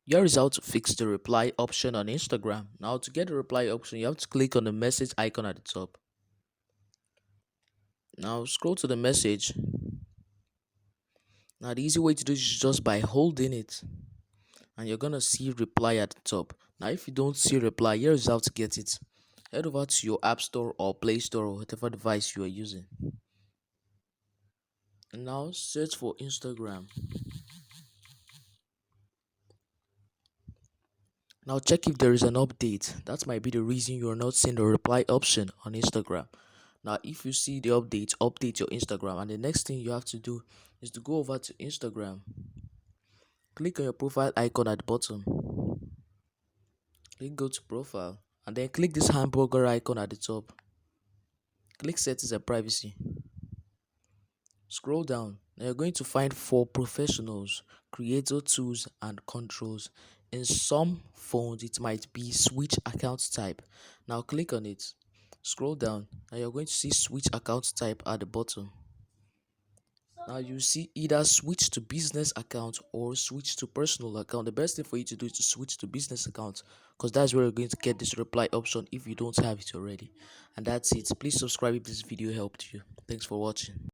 Here is how to fix the reply option on Instagram. Now, to get the reply option, you have to click on the message icon at the top. Now, scroll to the message. Now, the easy way to do this is just by holding it, and you're gonna see reply at the top. Now, if you don't see reply, here is how to get it. Head over to your App Store or Play Store or whatever device you are using. And now, search for Instagram. Now, check if there is an update. That might be the reason you're not seeing the reply option on Instagram. Now, if you see the update, update your Instagram. And the next thing you have to do is to go over to Instagram. Click on your profile icon at the bottom. Click go to profile. And then click this hamburger icon at the top. Click settings and privacy. Scroll down. Now you're going to find for professionals, creator tools and controls. In some phones, it might be switch account type. Now click on it. Scroll down. Now you're going to see switch account type at the bottom. Now you see either switch to business account or switch to personal account. The best thing for you to do is to switch to business account, because that's where you're going to get this reply option if you don't have it already. And that's it. Please subscribe if this video helped you. Thanks for watching.